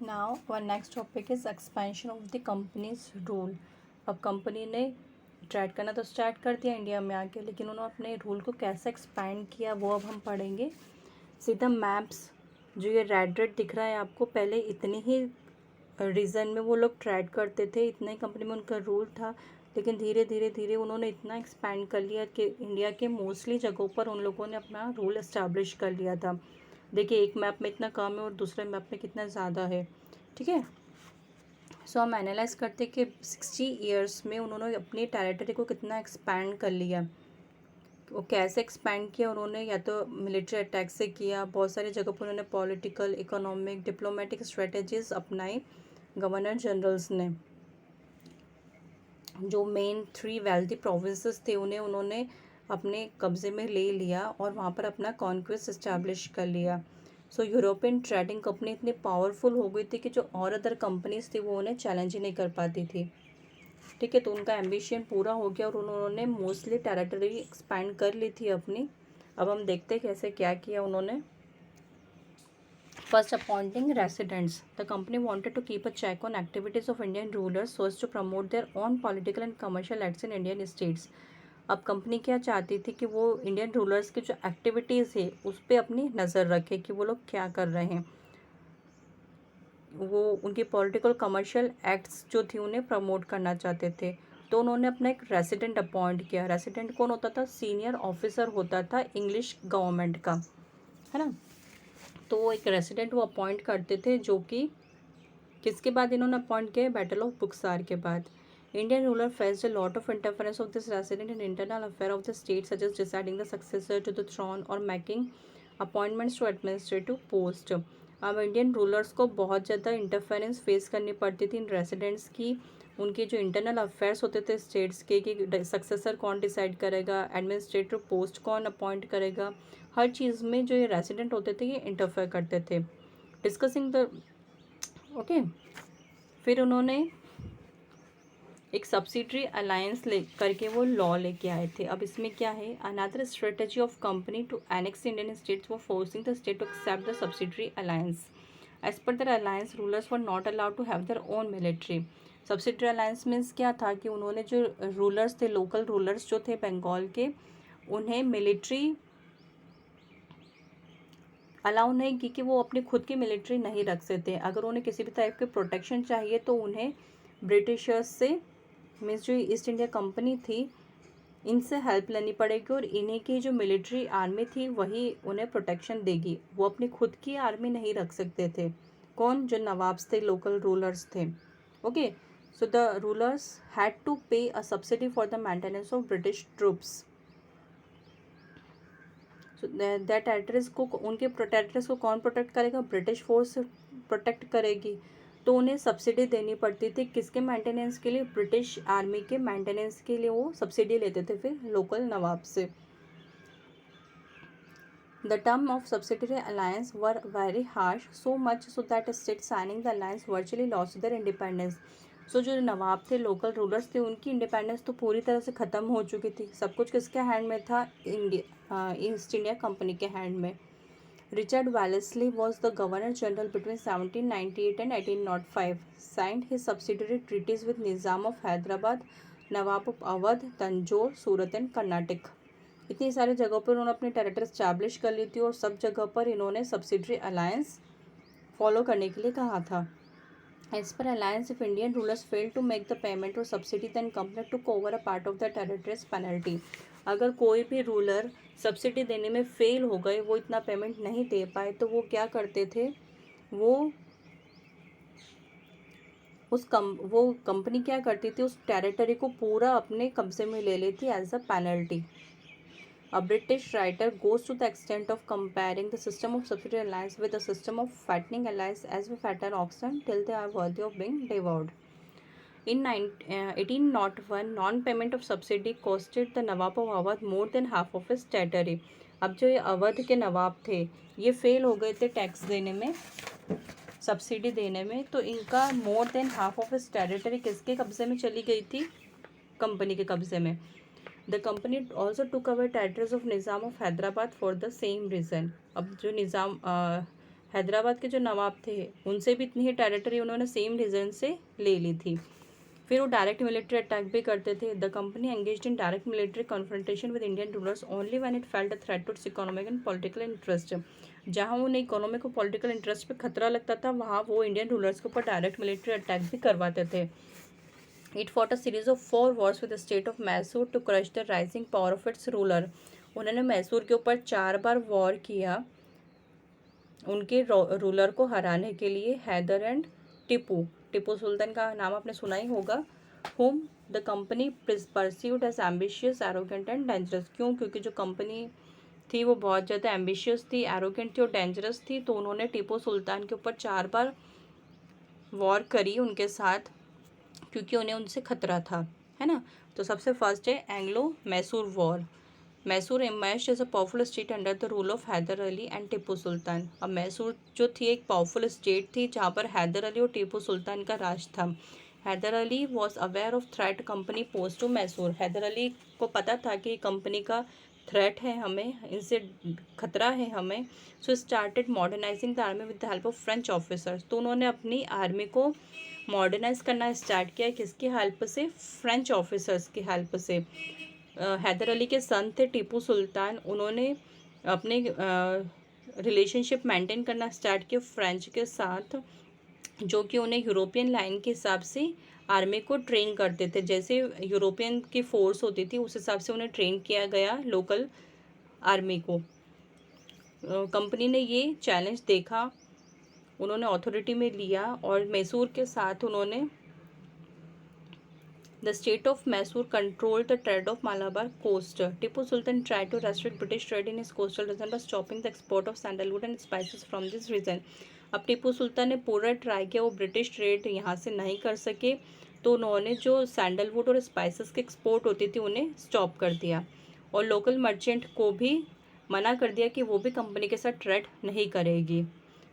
Now one next topic is expansion of the companies rule. अब company ने trade करना तो स्टार्ट कर दिया इंडिया में आके, लेकिन उन्होंने अपने रूल को कैसे एक्सपैंड किया वो अब हम पढ़ेंगे। सीधा मैप्स जो ये रेड दिख रहा है आपको, पहले इतनी ही रीजन में वो लोग ट्रेड करते थे, इतना ही कंपनी में उनका रूल था, लेकिन धीरे धीरे धीरे उन्होंने इतना एक्सपैंड कर लिया कि इंडिया के मोस्टली जगहों पर उन लोगों ने अपना रूल इस्टेब्लिश कर लिया था। देखिए एक मैप में इतना कम है और दूसरे मैप में कितना ज़्यादा है। ठीक है, सो हम एनालाइज करते कि 60 ईयर्स में उन्होंने अपनी टेरिटरी को कितना एक्सपैंड कर लिया। वो कैसे एक्सपैंड किया उन्होंने, या तो मिलिट्री अटैक से किया, बहुत सारी जगह पर उन्होंने पॉलिटिकल, इकोनॉमिक, डिप्लोमेटिक स्ट्रेटजीज अपनाई गवर्नर जनरल्स ने। जो मेन 3 वेल्दी प्रोविंसेस थे उन्हें उन्होंने अपने कब्ज़े में ले लिया और वहाँ पर अपना कॉन्क्वेस्ट इस्टेब्लिश कर लिया। सो यूरोपियन ट्रेडिंग कंपनी इतनी पावरफुल हो गई थी कि जो और अदर कंपनीज थी वो उन्हें चैलेंज ही नहीं कर पाती थी। ठीक है, तो उनका एम्बिशन पूरा हो गया और उन्होंने मोस्टली टेरिटरी एक्सपैंड कर ली थी अपनी। अब हम देखते हैं कैसे क्या किया उन्होंने। First, appointing residents. The company wanted to keep a check on activities of Indian rulers so as to promote their own political and commercial acts in Indian states. अब कंपनी क्या चाहती थी कि वो इंडियन रूलर्स की जो activities है उस पर अपनी नज़र रखे कि वो लोग क्या कर रहे हैं। वो उनकी पॉलिटिकल कमर्शियल एक्ट्स जो थी उन्हें प्रमोट करना चाहते थे। तो उन्होंने अपना एक रेसिडेंट अपॉइंट किया। रेसिडेंट कौन होता था? सीनियर ऑफिसर होता था इंग्लिश गवर्नमेंट का, है ना। तो वो एक रेसिडेंट वो अपॉइंट करते थे, जो कि किसके बाद इन्होंने अपॉइंट किया? बैटल ऑफ बुक्सार के बाद। Indian ruler faced a lot of interference of this resident in internal affair of the state, such as deciding the successor to the throne और making appointments to administrative post. अब Indian rulers को बहुत ज़्यादा interference face करनी पड़ती थी इन residents की। उनके जो इंटरनल अफेयर्स होते थे स्टेट्स के, कि सक्सेसर कौन डिसाइड करेगा, एडमिनिस्ट्रेटिव पोस्ट कौन अपॉइंट करेगा, हर चीज़ में जो ये रेसिडेंट होते थे ये इंटरफेयर करते थे। डिस्कसिंग द ओके, फिर उन्होंने एक सब्सिडरी अलायंस ले करके वो लॉ लेके आए थे। अब इसमें क्या है? Another strategy of company to annex Indian states for forcing the state to accept the subsidiary alliance. As per the alliance rulers were not allowed to have their own military. Subsidiary alliance means क्या था कि उन्होंने जो rulers थे, local rulers जो थे बंगाल के, उन्हें मिलिट्री अलाउ नहीं की कि वो अपनी खुद की मिलिट्री नहीं रख सकते। अगर उन्हें किसी भी टाइप के प्रोटेक्शन चाहिए तो उन्हें ब्रिटिशर्स से, मीन्स जो ईस्ट इंडिया कंपनी थी, इनसे हेल्प लेनी पड़ेगी और इन्हीं की जो मिलिट्री आर्मी थी वही उन्हें प्रोटेक्शन देगी। वो अपनी खुद की आर्मी नहीं रख सकते थे। कौन? जो नवाब्स थे, लोकल रूलर्स थे। Okay, so the rulers had to pay a subsidy for the maintenance of British troops. That territories को, उनके टेरिटरीज को कौन प्रोटेक्ट करेगा? ब्रिटिश फोर्स प्रोटेक्ट करेगी। तो उन्हें सब्सिडी देनी पड़ती थी किसके मेंटेनेंस के लिए? ब्रिटिश आर्मी के मेंटेनेंस के लिए वो सब्सिडी लेते थे फिर लोकल नवाब से। The term of subsidiary alliance were very harsh, so much so that state signing the alliance virtually lost their independence. So जो नवाब थे, लोकल रूलर्स थे, उनकी इंडिपेंडेंस तो पूरी तरह से ख़त्म हो चुकी थी। सब कुछ किसके हैंड में था? ईस्ट इंडिया कंपनी के हैंड में। Richard Wellesley was the governor general between 1798 and 1805, signed his subsidiary treaties with Nizam of Hyderabad, Nawab of Awadh, Tanjore, Surat and Karnataka. इतनी सारी जगहों पर उन्होंने अपनी टेरिटरी स्टैब्लिश कर ली थी और सब जगह पर इन्होंने सब्सिडरी अलायंस फॉलो करने के लिए कहा था। As per alliance, if Indian rulers fail to make the payment और subsidy, then company took over a part of the territories penalty. अगर कोई भी रूलर सब्सिडी देने में फेल हो गए, वो इतना पेमेंट नहीं दे पाए, तो वो क्या करते थे? वो कंपनी क्या करती थी? उस टेरिटरी को पूरा अपने कब्जे में ले लेती as a penalty. A British writer goes to the extent of comparing the system of subsidiary alliance with the system of fattening alliance, as we fatten oxen till they are worthy of being devoured. In 1801, non-payment of subsidy costed the Nawab of Awadh more than half of his territory. अब जो ये अवध के नवाब थे, ये fail हो गए थे tax देने में, सब्सिडी देने में, तो इनका more than half of his territory किसके कब्जे में चली गई थी? कंपनी के कब्जे में। The company also took away territories of Nizam of Hyderabad for the same reason. अब जो हैदराबाद के जो नवाब थे उनसे भी इतनी ही टेरिटरी उन्होंने सेम रीजन से ले ली थी। फिर वो डायरेक्ट मिलिट्री अटैक भी करते थे। The company engaged in direct military confrontation with Indian rulers only when it felt a threat to its economic and political interest. जहाँ उन्हें इकोनॉमिक और पॉलिटिकल इंटरेस्ट पे खतरा लगता था वहाँ वो इंडियन रूलर्स के ऊपर डायरेक्ट मिलिट्री अटैक भी करवाते थे। It fought a series of 4 wars with the state of Mysore to crush the rising power of its ruler. उन्होंने मैसूर के ऊपर 4 बार वॉर किया उनके रूलर को हराने के लिए, हैदर एंड टिपू। टिपू सुल्तान का नाम आपने सुना ही होगा। whom the company pursued as ambitious, arrogant and dangerous। क्यों? क्योंकि जो कंपनी थी वो बहुत ज़्यादा एम्बिशियस थी, एरोगेंट थी और डेंजरस थी। तो उन्होंने टीपू सुल्तान के ऊपर 4 बार वॉर करी उनके साथ, क्योंकि उन्हें उनसे खतरा था, है ना। तो सबसे फर्स्ट है Anglo Mysore war. Mysore emerged as a powerful state under the rule of Hyder Ali and Tipu Sultan. अब मैसूर जो थी एक पावरफुल स्टेट थी जहाँ पर हैदर अली और टीपू सुल्तान का राज था। Hyder Ali was aware of threat company pose to Mysore. Hyder Ali को पता था कि कंपनी का थ्रेट है, हमें इनसे खतरा है हमें। So started modernising the army with the help of French officers. तो उन्होंने अपनी आर्मी को मॉडर्नाइज करना स्टार्ट किया, किसकी हेल्प से? फ्रेंच ऑफिसर्स की हेल्प से। हैदर अली के सन थे टीपू सुल्तान, उन्होंने अपने रिलेशनशिप मेंटेन करना स्टार्ट किया फ्रेंच के साथ, जो कि उन्हें यूरोपियन लाइन के हिसाब से आर्मी को ट्रेन करते थे। जैसे यूरोपियन की फोर्स होती थी उस हिसाब से उन्हें ट्रेन किया गया लोकल आर्मी को। कंपनी ने ये चैलेंज देखा, उन्होंने अथॉरिटी में लिया और मैसूर के साथ उन्होंने The state of Mysore controlled the trade of Malabar coast. Tipu Sultan tried to restrict British trade in his coastal region by stopping the export of sandalwood and spices from this region. अब टीपू सुल्तान ने पूरा try किया, वो British trade यहाँ से नहीं कर सके, तो उन्होंने जो सैंडलवुड और स्पाइसेस की एक्सपोर्ट होती थी उन्हें स्टॉप कर दिया और लोकल मर्चेंट को भी मना कर दिया कि वो भी कंपनी के साथ ट्रेड नहीं करेगी।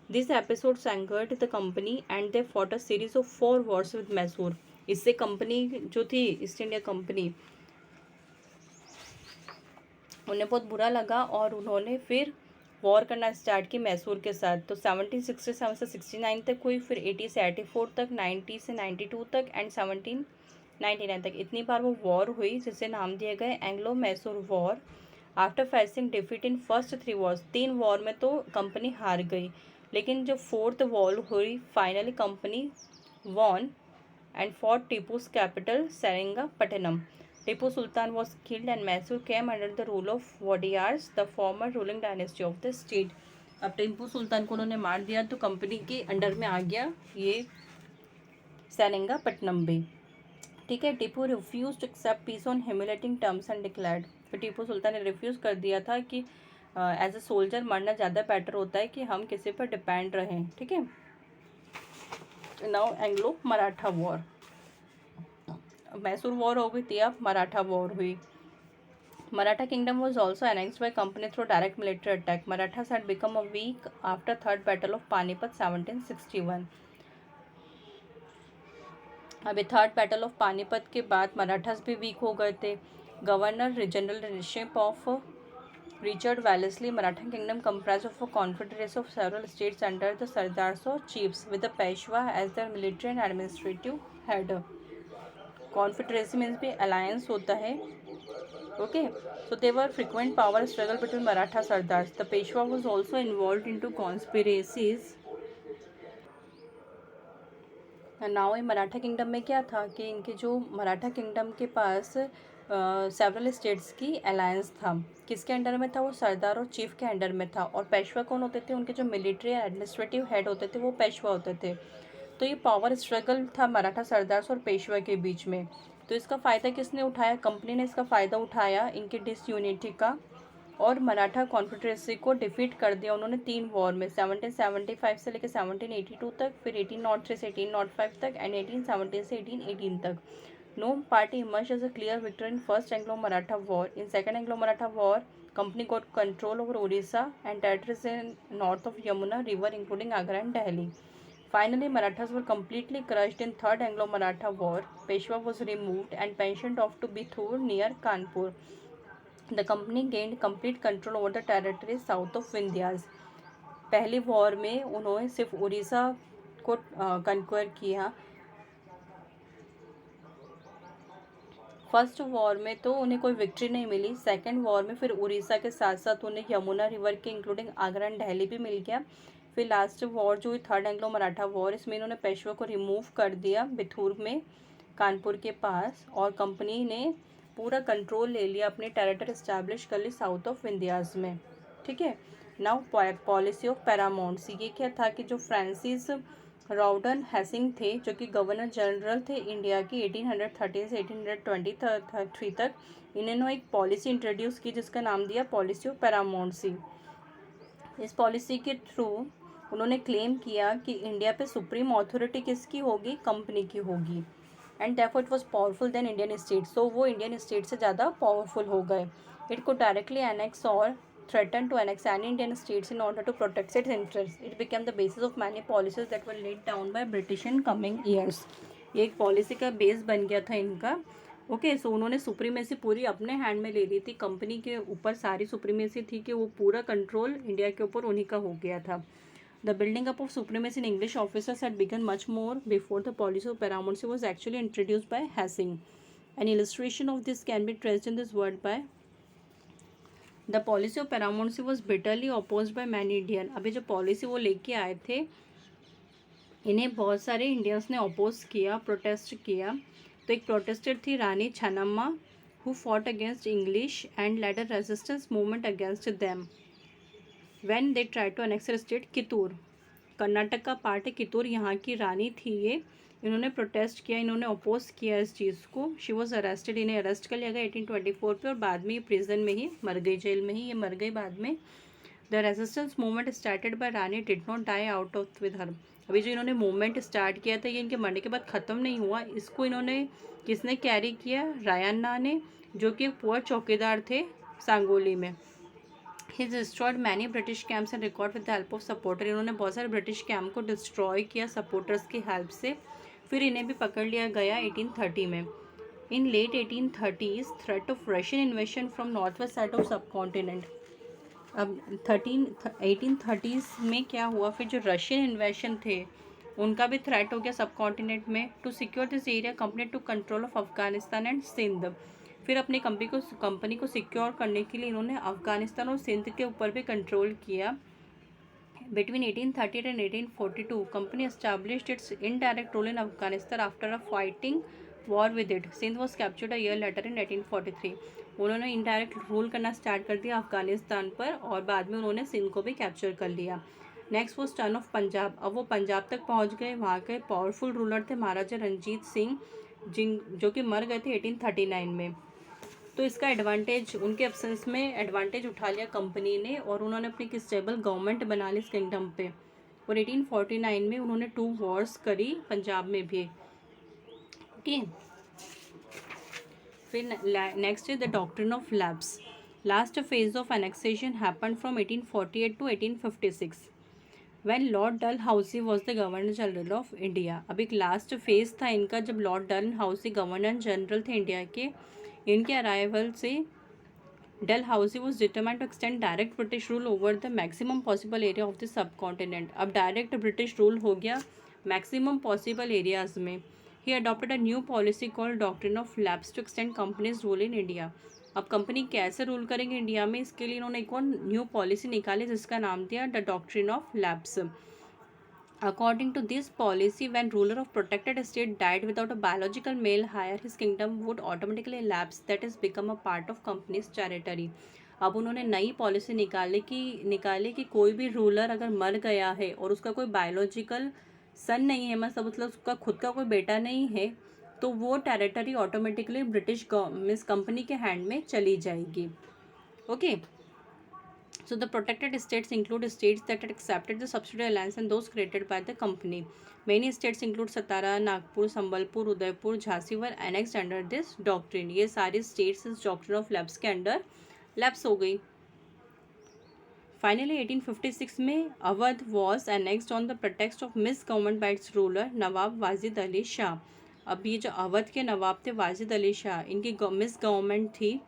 This episode angered the company and they fought a series of 4 wars with Mysore. इससे कंपनी जो थी ईस्ट इंडिया कंपनी, उन्हें बहुत बुरा लगा और उन्होंने फिर वॉर करना स्टार्ट की मैसूर के साथ। तो 1767 से 69 तक हुई, फिर 80 से 84 तक, 90 से 92 तक एंड 1799 तक। इतनी बार वो वॉर हुई जिसे नाम दिया गया Anglo Mysore war. After facing defeat in first 3 Wars, 3 war में तो कंपनी हार गई, लेकिन जब 4th वॉर हुई finally company won and fought Tipu's capital Seringapatam. Tipu Sultan was killed and Mysore came under the rule of Wadiyars, the former ruling dynasty of the state. अब टीपू सुल्तान को उन्होंने मार दिया तो कंपनी के अंडर में आ गया ये सेरिंगापट्टनम भी। ठीक है। Tipu refuse to accept peace on humiliating terms and declared. फिर टीपू सुल्तान ने रिफ्यूज़ कर दिया था कि एज ए सोल्जर मरना ज़्यादा बेटर होता है कि हम किसी पर डिपेंड रहें। ठीक है। Now Anglo Maratha war. Mysore war हो गई थी, अब मराठा वॉर हुई। Maratha kingdom was also annexed by company through direct military attack. Marathas had become a weak after third battle of Panipat 1761। अभी थर्ड बैटल ऑफ पानीपत के बाद मराठास भी वीक हो गए थे। Governor generalship of Richard Wellesley, Maratha kingdom comprised of a confederacy of several states under the sardars or chiefs with the Peshwa as their military and administrative head. Confederacy means भी alliance होता है। Okay, so there were frequent power struggle between Maratha sardars. The Peshwa was also involved into conspiracies. Now ये Maratha kingdom में क्या था कि इनके जो मराठा किंगडम के पास सेवरल स्टेट्स की अलायंस था। किसके अंडर में था? वो सरदार और चीफ के अंडर में था। और पेशवा कौन होते थे? उनके जो मिलिट्री एडमिनिस्ट्रेटिव हेड होते थे वो पेशवा होते थे। तो ये पावर स्ट्रगल था मराठा सरदार और पेशवा के बीच में। तो इसका फ़ायदा किसने उठाया? कंपनी ने इसका फ़ायदा उठाया इनकी डिसयूनिटी का और मराठा कॉन्फेडरेसी को डिफीट कर दिया उन्होंने 3 वॉर में, 1775 से लेकर 1782 तक, फिर 1803 से 1805 तक एंड 1817 से 1818 तक। No party emerged as a clear victor in first Anglo-Maratha war. In second Anglo-Maratha war, company got control over Orissa and territories in north of Yamuna River, including Agra and Delhi. Finally, Marathas were completely crushed in third Anglo-Maratha war. Peshwa was removed and pensioned off to Bithur near Kanpur. The company gained complete control over the territories south of Vindhyas. पहली war में उन्होंने सिर्फ उड़ीसा को कंक्वायर किया। First war में तो उन्हें कोई विक्ट्री नहीं मिली, सेकंड वॉर में फिर उड़ीसा के साथ साथ उन्हें यमुना रिवर के इंक्लूडिंग आगरा एंड दिल्ली भी मिल गया। फिर लास्ट वॉर जो हुई थर्ड एंग्लो मराठा वॉर, इसमें इन्होंने पेशवा को रिमूव कर दिया बिथुर में, कानपुर के पास, और कंपनी ने पूरा कंट्रोल ले लिया, अपनी टेरिटरी इस्टेब्लिश कर ली साउथ ऑफ इंडियाज़ में। ठीक है। नाउ पॉलिसी ऑफ पैरामाउंट्स, ये क्या था कि जो फ्रांसिस राउडन हैसिंग थे, जो कि गवर्नर जनरल थे इंडिया की 1830 से 1823 तक, इन्होंने एक पॉलिसी इंट्रोड्यूस की जिसका नाम दिया पॉलिसी ऑफ पैरामाउंट्सी। इस पॉलिसी के थ्रू उन्होंने क्लेम किया कि इंडिया पे सुप्रीम अथॉरिटी किसकी होगी, कंपनी की होगी, and therefore it was powerful then Indian state. So वो इंडियन स्टेट से ज़्यादा पावरफुल हो गए। इट को डायरेक्टली एनेक्स और threatened to annex any Indian states in order to protect its interests. It became the basis of many policies that were laid down by British in coming years. ये एक policy का base बन गया था इनका। Okay, सो उन्होंने supremacy पूरी अपने हैंड में ले ली थी, कंपनी के ऊपर सारी सुप्रीमेसी थी कि वो पूरा कंट्रोल इंडिया के ऊपर उन्हीं का हो गया था। The building up of supremacy in English officers had begun much more before the policy of paramountcy was actually introduced by Hastings. An illustration of this can be traced in this word by the policy of paramountcy was bitterly oppose by many Indian. अभी जो policy वो लेके आए थे, इन्हें बहुत सारे Indians ने अपोज किया, प्रोटेस्ट किया। तो एक प्रोटेस्टर थी Rani Chennamma, who fought against English and led a resistance movement against them when they try to annex state Kittur. Karnataka का पार्ट है कितूर, यहाँ की रानी थी ये। इन्होंने प्रोटेस्ट किया, इन्होंने अपोज किया इस चीज़ को। शी वॉज अरेस्टेड, इन्हें अरेस्ट कर लिया गया 1824 पे, और बाद में ये प्रिजन में ही मर गई, जेल में ही ये मर गई बाद में। The resistance movement started by Rani did not die out of with her. अभी जो इन्होंने मूवमेंट स्टार्ट किया था, ये इनके मरने के बाद ख़त्म नहीं हुआ। इसको इन्होंने किसने कैरी किया, रायन्ना ने, जो कि एक पुअर चौकीदार थे सांगोली में। He destroyed many British camps and record with the help of supporter. इन्होंने बहुत सारे ब्रिटिश कैंप को डिस्ट्रॉय किया सपोर्टर्स की हेल्प से। फिर इन्हें भी पकड़ लिया गया 1830 में। In late 1830s threat of Russian invasion from north west side of subcontinent. अब 1830s में क्या हुआ, फिर जो रशियन इन्वेशन थे उनका भी थ्रेट हो गया सब कॉन्टिनेंट में। To secure this area company to control of Afghanistan and Sindh. फिर अपनी कंपनी को सिक्योर करने के लिए इन्होंने अफगानिस्तान और सिंध के ऊपर भी कंट्रोल किया। Between 1838 and 1842, company established its indirect rule in Afghanistan after a fighting war with it. Sindh was captured a year later in 1843. उन्होंने इनडायरेक्ट रूल करना स्टार्ट कर दिया अफगानिस्तान पर, और बाद में उन्होंने सिंध को भी कैप्चर कर लिया। नेक्स्ट वो टर्न ऑफ पंजाब। अब वो पंजाब तक पहुंच गए। वहाँ के पावरफुल रूलर थे महाराजा रंजीत सिंह, जो कि मर गए थे 1839 में। तो इसका एडवांटेज, उनके एब्सेंस में एडवांटेज उठा लिया कंपनी ने, और उन्होंने अपनी एक स्टेबल गवर्नमेंट बना ली इस किंगडम पे। और 1849 में उन्होंने 2 वॉर्स करी पंजाब में भी। ओके, फिर next is the doctrine of lapse. Last phase of annexation happened from 1848 to 1856 when lord Dalhousie was the governor general of India. अब एक लास्ट फेज था इनका जब लॉर्ड डलहौसी गवर्नर जनरल थे इंडिया के। इनके अराइवल से Dalhousie was determined to extend direct British rule over the maximum possible area of the subcontinent. अब डायरेक्ट ब्रिटिश रूल हो गया मैक्सिमम पॉसिबल एरियाज में। He adopted a new policy called doctrine of lapse to extend company's rule in India. अब company कैसे rule करेंगे India में, इसके लिए इन्होंने एक और न्यू पॉलिसी निकाली जिसका नाम दिया the doctrine of labs. According to this policy, when ruler of protected estate died without a biological male heir, his kingdom would automatically lapse, that is become a part of company's territory. अब उन्होंने नई policy निकाली कि कोई भी ruler अगर मर गया है और उसका कोई बायोलॉजिकल सन नहीं है, मतलब उसका खुद का कोई बेटा नहीं है, तो वो टेरिटरी ऑटोमेटिकली ब्रिटिश कंपनी के हैंड में चली जाएगी। Okay, so the protected states include states that had accepted the subsidiary alliance and those created by the company. Many states include Satara, Nagpur, Sambalpur, Udaipur, Jhansi were annexed under this doctrine. ये सारी states इस doctrine of lapse के under lapse हो गई। Finally 1856 में Awadh was annexed on the pretext of misgovernment by its ruler नवाब वाजिद अली शाह। अब ये जो अवध के नवाब थे वाजिद अली शाह, इनकी मिस गवर्नमेंट थी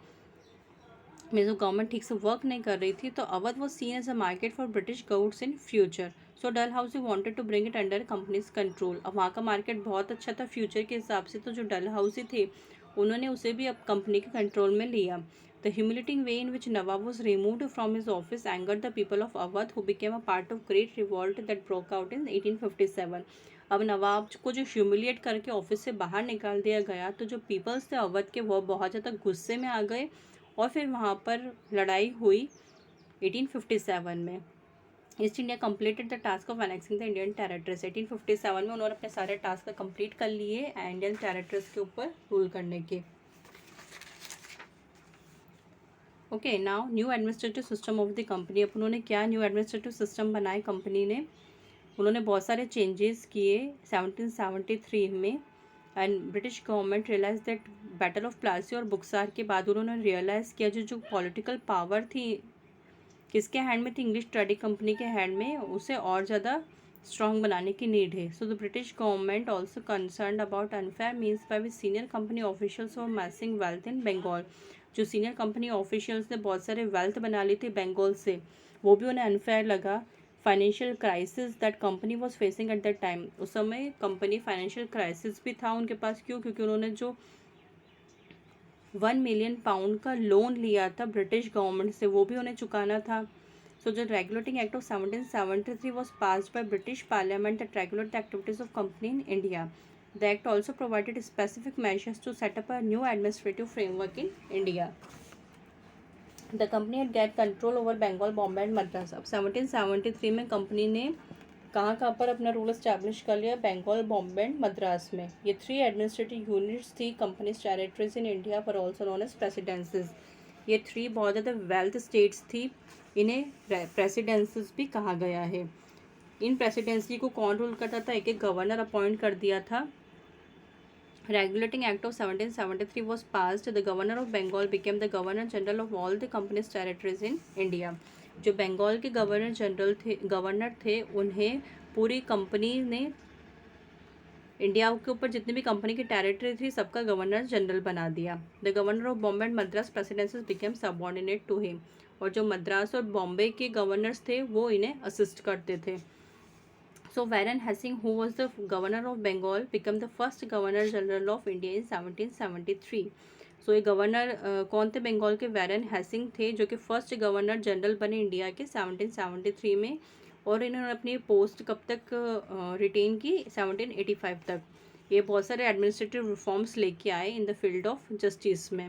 में जो गवर्नमेंट ठीक से वर्क नहीं कर रही थी, तो Awadh was seen as a market for British goods in future. So Dalhousie wanted to bring it under company's control. अब वहाँ का मार्केट बहुत अच्छा था फ्यूचर के हिसाब से, तो जो डलहौसी थे उन्होंने उसे भी अब कंपनी के कंट्रोल में लिया। The humiliating way in which Nawab was removed from his office angered the people of Awadh who became a part of great revolt that broke out in 1857। अब नवाब को जो ह्यूमिलिएट करके ऑफिस से बाहर निकाल दिया गया, तो जो पीपल्स थे अवध के वो बहुत ज़्यादा गुस्से में आ गए और फिर वहाँ पर लड़ाई हुई 1857 में। East India completed the task of annexing the Indian territories. 1857 में उन्होंने अपने सारे टास्क कंप्लीट कर लिए इंडियन टेरेटरीज के ऊपर रूल करने के। Okay, now new administrative system of the company. अब उन्होंने क्या न्यू एडमिनिस्ट्रेटिव सिस्टम बनाए कंपनी ने? उन्होंने बहुत सारे चेंजेस किए 1773 में। And British government realize that battle of Plassey और बुक्सार के बाद उन्होंने रियलाइज़ किया जो पॉलिटिकल पावर थी किसके हैंड में थी, इंग्लिश ट्रेडिंग कंपनी के हैंड में, उसे और ज़्यादा स्ट्रॉन्ग बनाने की नीड है। So the British government also concern about unfair means by which senior company officials और मैसिंग वेल्थ इन बंगाल। जो सीनियर कंपनी ऑफिशियल्स ने बहुत सारे वेल्थ बना ली थी बंगाल से, वो भी उन्हें अनफेयर लगा। Financial crisis that company was facing at that time. उस समय कंपनी फाइनेंशियल क्राइसिस भी था उनके पास। क्यों? क्योंकि उन्होंने जो 1 मिलियन पाउंड का लोन लिया था ब्रिटिश गवर्नमेंट से, वो भी उन्हें चुकाना था। सो जो regulating act of 1773 was passed by British parliament that regulate the activities of company in India. The act also provided specific measures to set up a new administrative framework in India. The company had get control over Bengal, Bombay and Madras. अब 1773 में company ने कहाँ पर अपना rule establish कर लिया? Bengal, Bombay and Madras में। ये 3 एडमिनिस्ट्रेटिव यूनिट्स थी कंपनीज टेरेटरीज इन इंडिया, पर ऑल्सो नोन एज प्रेसिडेंसीज। ये 3 बहुत ज़्यादा वेल्थ स्टेट्स थी, इन्हें प्रेसिडेंसीज भी कहा गया है। इन प्रेसिडेंसी को कौन रूल करता था? एक एक गवर्नर अपॉइंट कर दिया था। Regulating Act of 1773 was passed. The Governor of Bengal became the Governor General of all the company's territories in India. जो बंगाल के गवर्नर थे उन्हें पूरी कंपनी ने इंडिया के ऊपर जितनी भी कंपनी की टेरिटरी थी सबका गवर्नर जनरल बना दिया। The governor of Bombay and Madras presidencies became subordinate to him. और जो मद्रास और बॉम्बे के गवर्नर्स थे वो इन्हें असिस्ट करते थे। So Warren Hastings, who was the governor of Bengal, became the first governor general of India in 1773. So ये गवर्नर कौन थे बंगाल के? वैरन हैसिंग थे, जो कि फर्स्ट गवर्नर जनरल बने इंडिया के 1773 में। और इन्होंने अपनी पोस्ट कब तक रिटेन की? 1785 तक। ये बहुत सारे एडमिनिस्ट्रेटिव रिफॉर्म्स लेके आए in the field of justice में।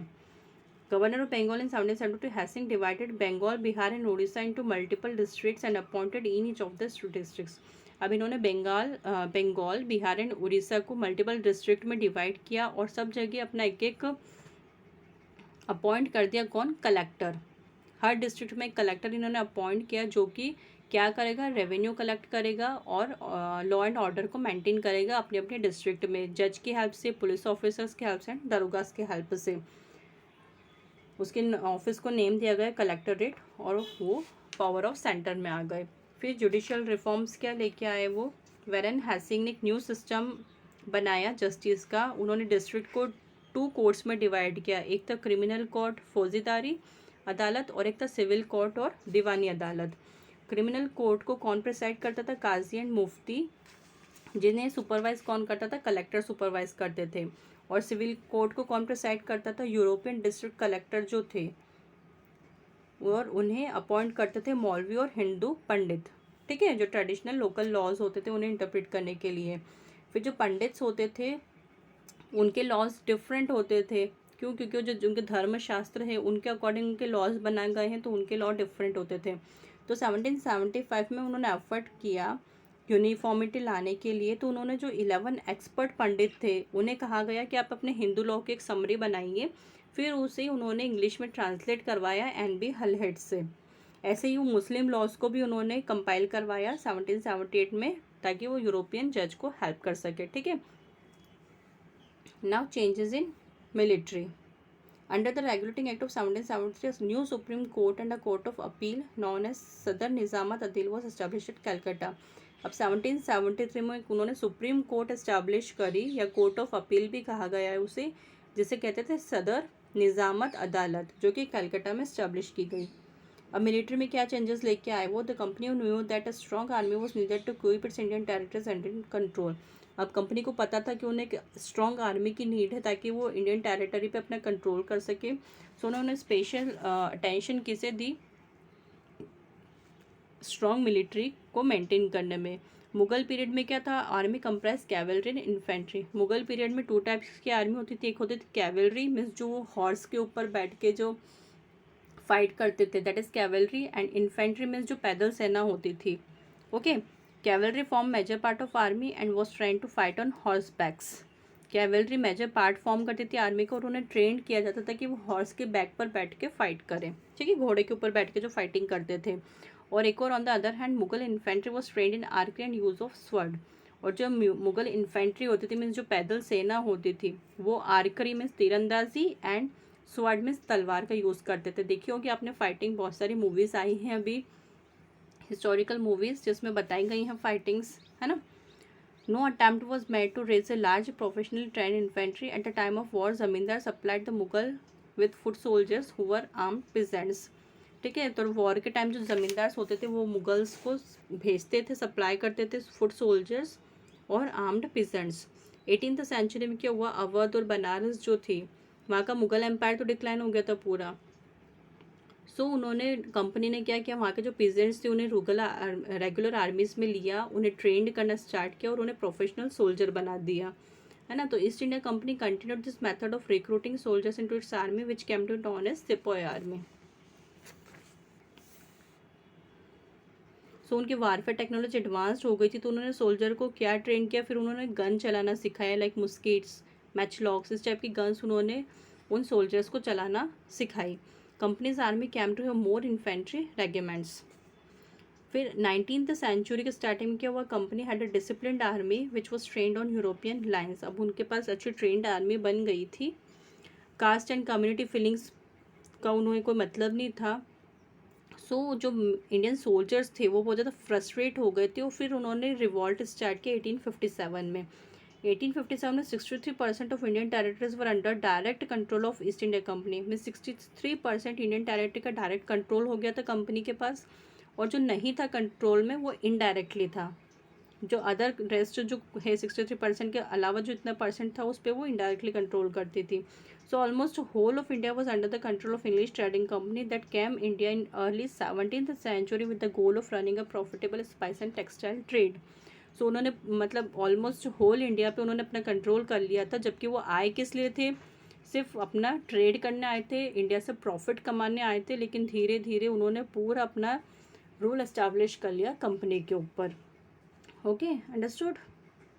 Governor of Bengal in 1772, Hastings divided Bengal, Bihar and Odisha into multiple districts and appointed in each of the districts. अब इन्होंने बंगाल, बिहार एंड उड़ीसा को मल्टीपल डिस्ट्रिक्ट में डिवाइड किया और सब जगह अपना एक एक अपॉइंट कर दिया। कौन? कलेक्टर। हर डिस्ट्रिक्ट में एक कलेक्टर इन्होंने अपॉइंट किया, जो कि क्या करेगा? रेवेन्यू कलेक्ट करेगा और लॉ एंड ऑर्डर को मेंटेन करेगा अपने अपने डिस्ट्रिक्ट में, जज की हेल्प से, पुलिस ऑफिसर्स की हेल्प से एंड दरोगास की हेल्प से। उसके ऑफिस को नेम दिया गया कलेक्टरेट और वो पावर ऑफ सेंटर में आ गए। फिर जुडिशियल रिफॉर्म्स क्या लेके आए वो? वैरन हैसिंग ने एक न्यू सिस्टम बनाया जस्टिस का। उन्होंने डिस्ट्रिक्ट को 2 कोर्ट्स में डिवाइड किया। एक था क्रिमिनल कोर्ट, फौजीदारी अदालत, और एक था सिविल कोर्ट और दीवानी अदालत। क्रिमिनल कोर्ट को कौन प्रिसाइड करता था? काजी एंड मुफ्ती। जिन्हें सुपरवाइज कौन करता था? कलेक्टर सुपरवाइज करते थे। और सिविल कोर्ट को कौन प्रिसाइड करता था? यूरोपियन डिस्ट्रिक्ट कलेक्टर जो थे, और उन्हें अपॉइंट करते थे मौलवी और हिंदू पंडित। ठीक है, जो ट्रेडिशनल लोकल लॉज होते थे उन्हें इंटरप्रेट करने के लिए। फिर जो पंडित्स होते थे उनके लॉज डिफरेंट होते थे। क्यों? क्योंकि जो उनके धर्मशास्त्र है उनके अकॉर्डिंग उनके लॉज बनाए गए हैं, तो उनके लॉ डिफरेंट होते थे। तो 1775 में उन्होंने एफर्ट किया यूनिफॉर्मिटी लाने के लिए। तो उन्होंने जो 11 एक्सपर्ट पंडित थे उन्हें कहा गया कि आप अपने हिंदू लॉ की एक समरी बनाइए। फिर उसे उन्होंने इंग्लिश में ट्रांसलेट करवाया NB हलहेड से। ऐसे ही वो मुस्लिम लॉज को भी उन्होंने कंपाइल करवाया 1778 में, ताकि वो यूरोपियन जज को हेल्प कर सके। ठीक है। Now changes in military. Under the Regulating Act of 1773, a new Supreme Court and a Court of Appeal known as Sadar Nizamat Adil was established at Calcutta. अब 1773 में उन्होंने सुप्रीम कोर्ट एस्टैब्लिश करी, या court of appeal भी कहा गया है उसे, जिसे कहते थे सदर निज़ामत अदालत, जो कि कलकत्ता में इस्टेब्लिश की गई। अब मिलिट्री में क्या चेंजेस लेके आए वो, the company knew that a strong army was needed to keep its Indian territories under control. अब कंपनी को पता था कि उन्हें एक स्ट्रॉन्ग आर्मी की नीड है ताकि वो इंडियन टेरिटरी पे अपना कंट्रोल कर सके। सो उन्होंने स्पेशल अटेंशन किसे दी, स्ट्रॉन्ग मिलिट्री को मेंटेन करने में। मुगल पीरियड में क्या था, army comprise cavalry and infantry. Mughal period में टू टाइप्स की आर्मी होती थी, एक होती थी कैवलरी मीन्स जो हॉर्स के ऊपर बैठ के जो फाइट करते थे, that is cavalry, and infantry means जो पैदल सेना होती थी। Okay, cavalry form major part of army and was train to fight on horse backs. Cavalry major part form करती थी आर्मी को और उन्हें ट्रेंड किया जाता था कि वो हॉर्स के बैक पर बैठ के फाइट करें, ठीक है, घोड़े के ऊपर बैठ के जो फाइटिंग करते थे। और एक और on the other hand Mughal infantry was trained in archery and use of sword. और जो मुगल इन्फेंट्री होती थी मीन्स जो पैदल सेना होती थी, वो आर्करी मीन्स तीरंदाजी एंड स्वॉर्ड मीन्स तलवार का यूज़ करते थे। देखिए होगी आपने फाइटिंग, बहुत सारी मूवीज़ आई हैं अभी, हिस्टोरिकल मूवीज़ जिसमें बताई गई हैं फाइटिंग्स, है ना। No attempt was made to raise a large professionally trained infantry at the time of war. Zamindar supplied the Mughal with foot soldiers who were armed peasants। ठीक है, तो वॉर के टाइम जो ज़मींदार होते थे वो मुगल्स को भेजते थे, सप्लाई करते थे फुट सोल्जर्स और आर्म्ड peasants। 18th सेंचुरी में क्या हुआ, अवध और बनारस जो थी वहाँ का मुगल एम्पायर तो डिक्लाइन हो गया था पूरा। सो उन्होंने, कंपनी ने क्या किया, वहाँ के जो पीजेंट्स थे उन्हें रेगुलर आर्मीज में लिया, उन्हें ट्रेंड करना स्टार्ट किया और उन्हें प्रोफेशनल सोल्जर बना दिया, है ना। तो East India Company continued this method of recruiting soldiers into its army which came to known as sepoy army. So उनकी वारफेयर टेक्नोलॉजी एडवांस्ड हो गई थी, तो उन्होंने सोल्जर को क्या ट्रेन किया, फिर उन्होंने गन चलाना सिखाया, लाइक मुस्किट्स, मैचलॉक्स, इस टाइप की गन्स उन्होंने उन सोल्जर्स को चलाना सिखाई। Company's army came to have more infantry regiments. फिर 19th सेंचुरी के स्टार्टिंग में क्या हुआ, company had a disciplined army which was trained on European lines. अब उनके पास अच्छी ट्रेंड आर्मी बन गई थी। कास्ट एंड कम्युनिटी फीलिंग्स का उन्हें कोई मतलब नहीं था। सो जो इंडियन सोल्जर्स थे वो बहुत ज़्यादा फ्रस्ट्रेट हो गए थे और फिर उन्होंने रिवॉल्ट स्टार्ट किया 1857 में। 1857 में 63% of Indian territories were under direct control of east India company में। 63% इंडियन टेरिटरी का डायरेक्ट कंट्रोल हो गया था कंपनी के पास, और जो नहीं था कंट्रोल में वो इनडायरेक्टली था। जो अदर रेस्ट जो है 63% के अलावा जो इतना परसेंट था उस पर वो इनडायरेक्टली कंट्रोल करती थी। So almost whole of India was under the control of English trading company that came India in early 17th century with the goal of running a profitable spice and textile trade. So उन्होंने मतलब almost whole India पे उन्होंने अपना control कर लिया था, जबकि वो आए किस लिए थे, सिर्फ अपना ट्रेड करने आए थे, इंडिया से प्रॉफिट कमाने आए थे, लेकिन धीरे धीरे उन्होंने पूरा अपना रूल एस्टैब्लिश कर लिया कंपनी के ऊपर। Okay, understood.